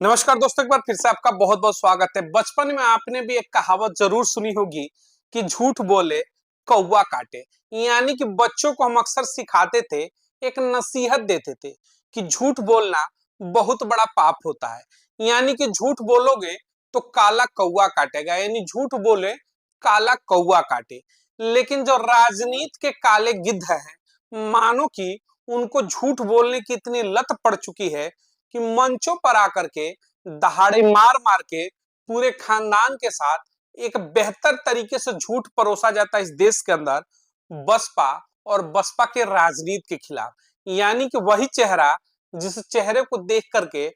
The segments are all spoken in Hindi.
नमस्कार दोस्तों, एक बार फिर से आपका बहुत बहुत स्वागत है। बचपन में आपने भी एक कहावत जरूर सुनी होगी कि झूठ बोले कौवा काटे। यानी कि बच्चों को हम अक्सर सिखाते थे, एक नसीहत देते थे कि झूठ बोलना बहुत बड़ा पाप होता है। यानी कि झूठ बोलोगे तो काला कौवा काटेगा, यानी झूठ बोले काला कौवा काटे। लेकिन जो राजनीति के काले गिद्ध हैं, मानो कि उनको झूठ बोलने की इतनी लत पड़ चुकी है कि मंचों पर आकर के दहाड़े मार मार के पूरे खानदान के साथ एक बेहतर तरीके से झूठ परोसा जाता है इस देश के अंदर, बसपा और बसपा के राजनीति के खिलाफ। यानी कि वही चेहरा जिस चेहरे को देख करके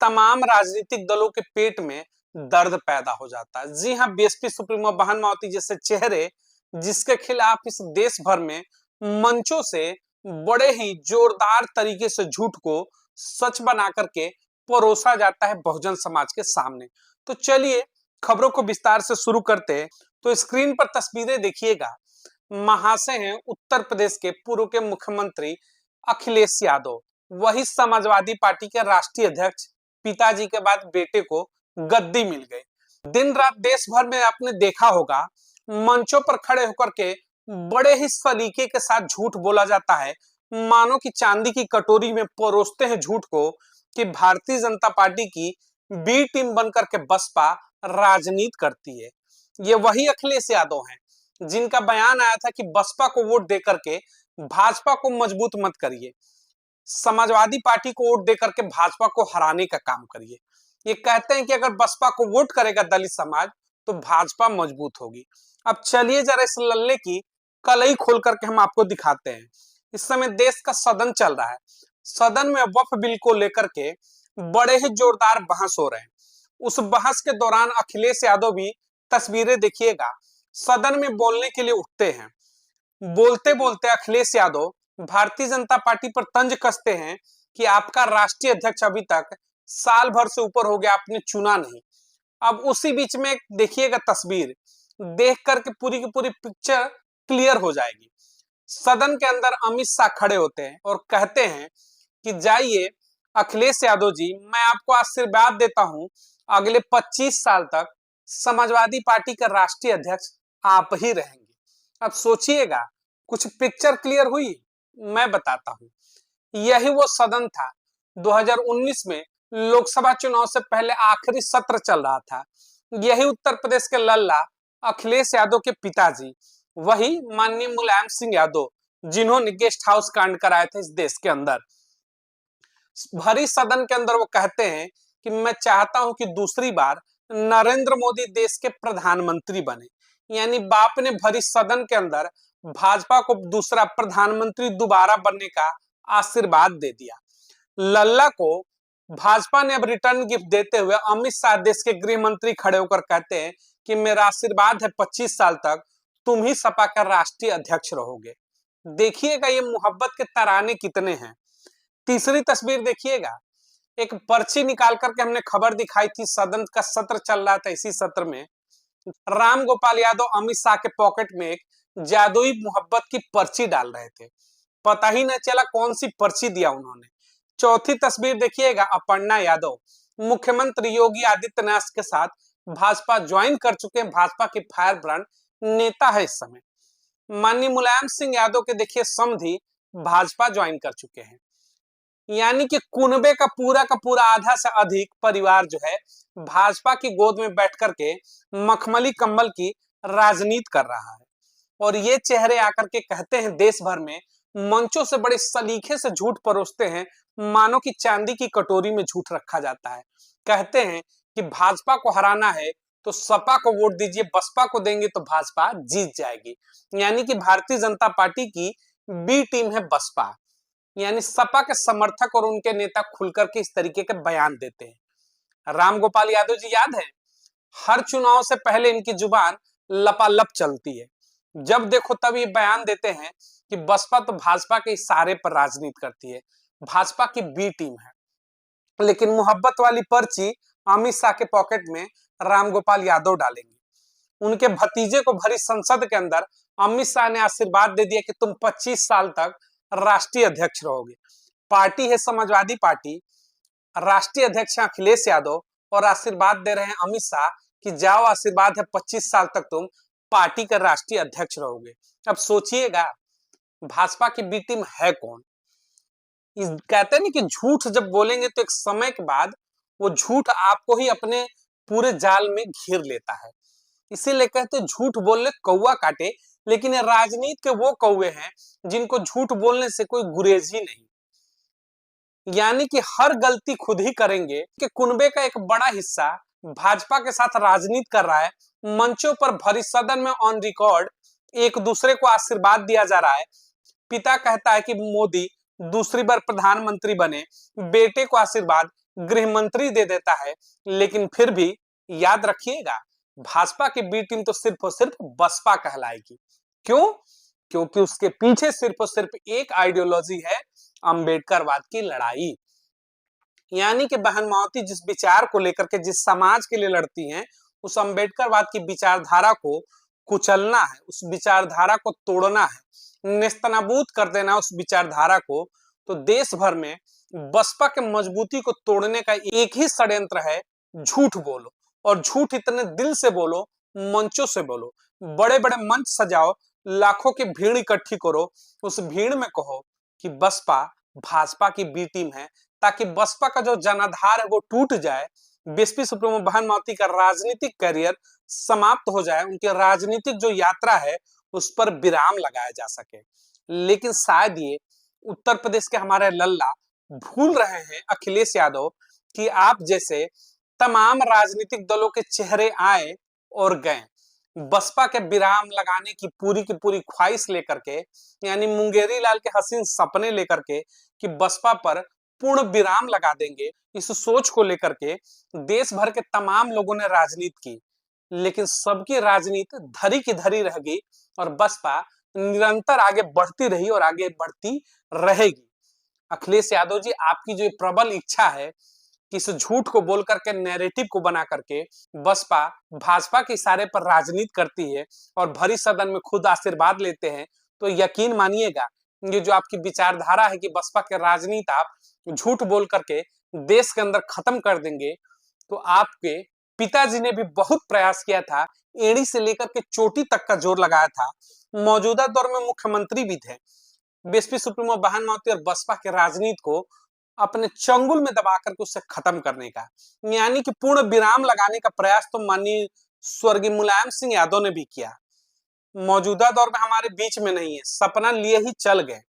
तमाम राजनीतिक दलों के पेट में दर्द पैदा हो जाता है। जी हाँ, बीएसपी सुप्रीमो बहन मावती जैसे चेहरे जिसके खिलाफ इस देश भर में मंचों से बड़े ही जोरदार तरीके से झूठ को सच बना करके परोसा जाता है बहुजन समाज के सामने। तो चलिए खबरों को विस्तार से शुरू करते हैं। तो स्क्रीन पर तस्वीरें देखिएगा। महाशय हैं उत्तर प्रदेश के पूर्व के मुख्यमंत्री अखिलेश यादव, वही समाजवादी पार्टी के राष्ट्रीय अध्यक्ष। पिताजी के बाद बेटे को गद्दी मिल गई। दिन रात देश भर में आपने देखा होगा, मंचों पर खड़े होकर के बड़े ही सलीके के साथ झूठ बोला जाता है, मानो कि चांदी की कटोरी में परोसते हैं झूठ को कि भारतीय जनता पार्टी की बी टीम बनकर के बसपा राजनीति करती है। ये वही अखिलेश यादव हैं जिनका बयान आया था कि बसपा को वोट देकर के भाजपा को मजबूत मत करिए, समाजवादी पार्टी को वोट देकर के भाजपा को हराने का काम करिए। ये कहते हैं कि अगर बसपा को वोट करेगा दलित समाज तो भाजपा मजबूत होगी। अब चलिए जरा इस लल्ले की कलई खोल करके हम आपको दिखाते हैं। इस समय देश का सदन चल रहा है। सदन में वक्फ बिल को लेकर के बड़े ही जोरदार बहस हो रहे हैं। उस बहस के दौरान अखिलेश यादव भी, तस्वीरें देखिएगा, सदन में बोलने के लिए उठते हैं। बोलते बोलते अखिलेश यादव भारतीय जनता पार्टी पर तंज कसते हैं कि आपका राष्ट्रीय अध्यक्ष अभी तक साल भर से ऊपर हो गया, आपने चुना नहीं। अब उसी बीच में देखिएगा तस्वीर, देख करके पूरी की पूरी पिक्चर क्लियर हो जाएगी। सदन के अंदर अमित शाह खड़े होते हैं और कहते हैं कि जाइए अखिलेश यादव जी, मैं आपको आशीर्वाद देता हूं, अगले 25 साल तक समाजवादी पार्टी का राष्ट्रीय अध्यक्ष आप ही रहेंगे। अब सोचिएगा, कुछ पिक्चर क्लियर हुई? मैं बताता हूं। यही वो सदन था 2019 में, लोकसभा चुनाव से पहले आखिरी सत्र चल रहा था। यही उत्तर प्रदेश के लल्ला अखिलेश यादव के पिताजी, वही माननीय मुलायम सिंह यादव, जिन्होंने गेस्ट हाउस कांड कराए थे इस देश के अंदर, भरी सदन के अंदर वो कहते हैं कि मैं चाहता हूं कि दूसरी बार नरेंद्र मोदी देश के प्रधानमंत्री बने। यानी बाप ने भरी सदन के अंदर भाजपा को दूसरा प्रधानमंत्री दोबारा बनने का आशीर्वाद दे दिया। लल्ला को भाजपा ने अब रिटर्न गिफ्ट देते हुए अमित शाह, देश के गृह मंत्री, खड़े होकर कहते हैं कि मेरा आशीर्वाद है 25 साल तक तुम ही सपा का राष्ट्रीय अध्यक्ष रहोगे। देखिएगा ये मोहब्बत के तराने कितने हैं। तीसरी तस्वीर देखिएगा, एक पर्ची निकाल करके हमने खबर दिखाई थी, सदन का सत्र चल रहा था। इसी सत्र में राम गोपाल यादव अमित शाह के पॉकेट में एक जादुई मोहब्बत की पर्ची डाल रहे थे, पता ही नहीं चला कौन सी पर्ची दिया उन्होंने। चौथी तस्वीर देखिएगा, अपर्णा यादव मुख्यमंत्री योगी आदित्यनाथ के साथ भाजपा ज्वाइन कर चुके हैं, भाजपा के फायर ब्रांड नेता है इस समय। माननीय मुलायम सिंह यादव के देखिए समधी भाजपा ज्वाइन कर चुके हैं। यानी कि कुनबे का पूरा आधा से अधिक परिवार जो है भाजपा की गोद में बैठ करके मखमली कंबल की राजनीति कर रहा है। और ये चेहरे आकर के कहते हैं देश भर में, मंचों से बड़े सलीखे से झूठ परोसते हैं, मानो कि चांदी की कटोरी में झूठ रखा जाता है। कहते हैं कि भाजपा को हराना है तो सपा को वोट दीजिए, बसपा को देंगे तो भाजपा जीत जाएगी। यानी कि भारतीय जनता पार्टी की बी टीम है बसपा। यानी सपा के समर्थक और उनके नेता खुलकर के इस तरीके के बयान देते हैं। राम गोपाल यादव जी, याद है, हर चुनाव से पहले इनकी जुबान लपालप चलती है। जब देखो तब ये बयान देते हैं कि बसपा तो भाजपा के इशारे पर राजनीति करती है, भाजपा की बी टीम है। लेकिन मोहब्बत वाली पर्ची अमित शाह के पॉकेट में रामगोपाल यादव डालेंगे। उनके भतीजे को भरी संसद के अंदर अमित शाह ने आशीर्वाद दे दिया कि तुम 25 साल तक राष्ट्रीय अध्यक्ष रहोगे। पार्टी है समाजवादी पार्टी, राष्ट्रीय अध्यक्ष हैं अखिलेश यादव और आशीर्वाद दे रहे हैं अमित शाह कि जाओ, आशीर्वाद है 25 साल तक तुम पार्टी का राष्ट्रीय अध्यक्ष रहोगे। अब सोचिएगा, भाजपा की बी टीम है कौन? कहते हैं ना कि झूठ जब बोलेंगे तो एक समय के बाद वो झूठ आपको ही अपने पूरे जाल में घेर लेता है। इसीलिए कहते हैं झूठ बोलने कौवा काटे, लेकिन ये राजनीति के वो कौवे हैं जिनको झूठ बोलने से कोई गुरेज ही नहीं। यानी कि हर गलती खुद ही करेंगे कि कुनबे का एक बड़ा हिस्सा भाजपा के साथ राजनीति कर रहा है। मंचों पर भरी सदन में ऑन रिकॉर्ड एक दूसरे को आशीर्वाद दिया जा रहा है। पिता कहता है कि मोदी दूसरी बार प्रधानमंत्री बने, बेटे को आशीर्वाद गृह मंत्री दे देता है। लेकिन फिर भी याद रखिएगा, भाजपा की बी टीम तो सिर्फ और सिर्फ बसपा कहलाएगी। क्यों? क्योंकि उसके पीछे सिर्फ और सिर्फ एक आइडियोलॉजी है, अंबेडकरवाद की लड़ाई। यानी कि बहन माओती जिस विचार को लेकर के, जिस समाज के लिए लड़ती हैं, उस अंबेडकरवाद की विचारधारा को कुचलना है, उस विचारधारा को तोड़ना है, नेस्तनाबूद कर देना उस विचारधारा को। तो देश भर में बसपा के मजबूती को तोड़ने का एक ही षड्यंत्र है, झूठ बोलो। और झूठ इतने दिल से बोलो, मंचों से बोलो, बड़े बड़े मंच सजाओ, लाखों की भीड़ इकट्ठी करो, उस भीड़ में कहो कि बसपा भाजपा की बी टीम है, ताकि बसपा का जो जनाधार है वो टूट जाए, बीएसपी सुप्रीमो बहन माओती का राजनीतिक करियर समाप्त हो जाए, उनकी राजनीतिक जो यात्रा है उस पर विराम लगाया जा सके। लेकिन शायद ये उत्तर प्रदेश के हमारे लल्ला भूल रहे हैं अखिलेश यादव कि आप जैसे तमाम राजनीतिक दलों के चेहरे आए और गए, बसपा के विराम लगाने की पूरी ख्वाहिश लेकर के, यानी मुंगेरी लाल के हसीन सपने लेकर के कि बसपा पर पूर्ण विराम लगा देंगे, इस सोच को लेकर के देश भर के तमाम लोगों ने राजनीति की। लेकिन सबकी राजनीति धरी की धरी रह गई और बसपा निरंतर आगे बढ़ती रही और आगे बढ़ती रहेगी। अखिलेश यादव जी, आपकी जो प्रबल इच्छा है कि इस झूठ को बोल करके, नैरेटिव को बना करके बसपा भाजपा के इशारे पर राजनीति करती है और भरी सदन में खुद आशीर्वाद लेते हैं, तो यकीन मानिएगा ये जो आपकी विचारधारा है कि बसपा के राजनीति आप झूठ बोल करके देश के अंदर खत्म कर देंगे, तो आपके पिताजी ने भी बहुत प्रयास किया था, एड़ी से लेकर के चोटी तक का जोर लगाया था, मौजूदा दौर में मुख्यमंत्री भी थे, बीएसपी सुप्रीमो बहन माओती और बसपा के राजनीति को अपने चंगुल में दबा करके उसे खत्म करने का, यानी कि पूर्ण विराम लगाने का प्रयास तो माननीय स्वर्गीय मुलायम सिंह यादव ने भी किया। मौजूदा दौर में हमारे बीच में नहीं है, सपना लिए ही चल गए,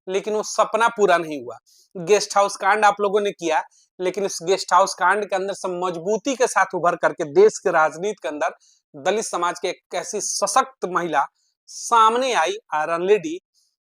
लेकिन वो सपना पूरा नहीं हुआ। गेस्ट हाउस कांड आप लोगों ने किया, लेकिन इस गेस्ट हाउस कांड के अंदर से मजबूती के साथ उभर करके देश के राजनीति के अंदर दलित समाज की एक ऐसी सशक्त महिला सामने आई, आयरन लेडी,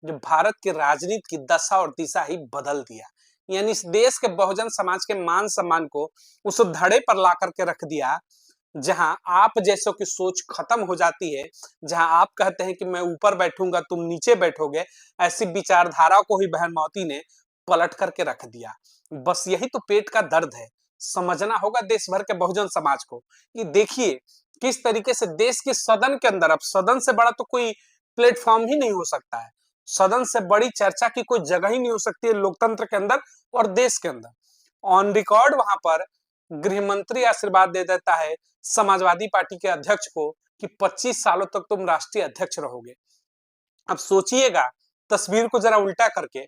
जो भारत के राजनीति की दशा और दिशा ही बदल दिया। यानी इस देश के बहुजन समाज के मान सम्मान को उस धड़े पर ला करके रख दिया जहां आप जैसों की सोच खत्म हो जाती है, जहां आप कहते हैं कि मैं ऊपर बैठूंगा तुम नीचे बैठोगे, ऐसी विचारधारा को ही बहन माओती ने पलट करके रख दिया। बस यही तो पेट का दर्द है, समझना होगा देश भर के बहुजन समाज को। ये देखिए किस तरीके से देश के सदन के अंदर, अब सदन से बड़ा तो कोई प्लेटफॉर्म ही नहीं हो सकता है, सदन से बड़ी चर्चा की कोई जगह ही नहीं हो सकती है लोकतंत्र के अंदर और देश के अंदर। ऑन रिकॉर्ड वहां पर गृह मंत्री आशीर्वाद दे देता है समाजवादी पार्टी के अध्यक्ष को कि 25 सालों तक तुम राष्ट्रीय अध्यक्ष रहोगे। अब सोचिएगा तस्वीर को जरा उल्टा करके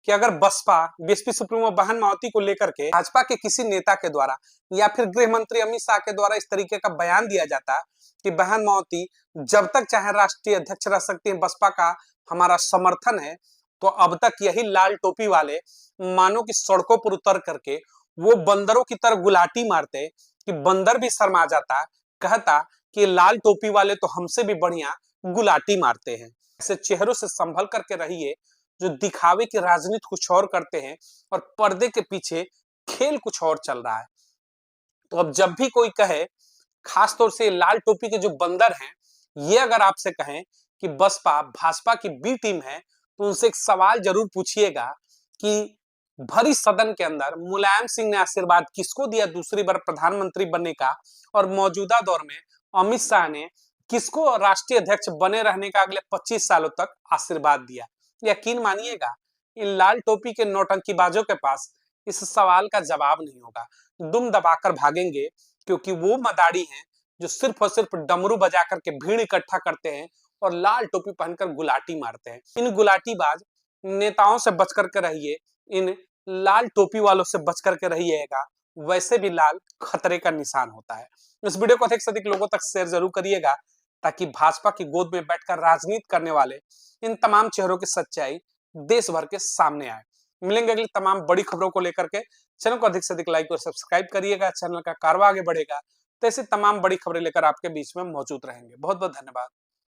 कि अगर बसपा बीएसपी सुप्रीमो बहन माओती को लेकर के भाजपा के किसी नेता के द्वारा या फिर गृह मंत्री अमित शाह के द्वारा इस तरीके का बयान दिया जाता कि बहन माओती जब तक चाहे राष्ट्रीय अध्यक्ष रह सकती है, बसपा का हमारा समर्थन है, तो अब तक यही लाल टोपी वाले मानो की सड़कों पर उतर करके वो बंदरों की तरह गुलाटी मारते कि बंदर भी शर्मा जाता, कहता कि लाल टोपी वाले तो हमसे भी बढ़िया गुलाटी मारते हैं। ऐसे चेहरों से संभल करके रहिए जो दिखावे की राजनीति कुछ और करते हैं और पर्दे के पीछे खेल कुछ और चल रहा है। तो अब जब भी कोई कहे, खासतौर से लाल टोपी के जो बंदर हैं, ये अगर आपसे कहें कि बसपा भाजपा की बी टीम है, तो उनसे एक सवाल जरूर पूछिएगा कि भरी सदन के अंदर मुलायम सिंह ने आशीर्वाद किसको दिया दूसरी बार प्रधानमंत्री बनने का, और मौजूदा दौर में अमित शाह ने किसको राष्ट्रीय अध्यक्ष बने रहने का अगले 25 सालों तक आशीर्वाद दिया। यकीन मानिएगा इन लाल टोपी के नौटंकीबाजों के पास इस सवाल का जवाब नहीं होगा। दुम दबाकर भागेंगे, क्योंकि वो मदारी हैं जो सिर्फ और सिर्फ डमरू बजा करके भीड़ इकट्ठा करते हैं और लाल टोपी पहनकर गुलाटी मारते हैं। इन गुलाटीबाज नेताओं से बच करके रहिए, इन लाल टोपी वालों से बच करके रहिएगा, वैसे भी लाल खतरे का निशान होता है। इस वीडियो को अधिक से अधिक लोगों तक शेयर जरूर करिएगा, ताकि भाजपा की गोद में बैठकर राजनीति करने वाले इन तमाम चेहरों की सच्चाई देश भर के सामने आए। मिलेंगे अगली तमाम बड़ी खबरों को लेकर के। चैनल को अधिक से अधिक लाइक और सब्सक्राइब करिएगा, चैनल का कारवा आगे बढ़ेगा तो ऐसी तमाम बड़ी खबरें लेकर आपके बीच में मौजूद रहेंगे। बहुत बहुत धन्यवाद।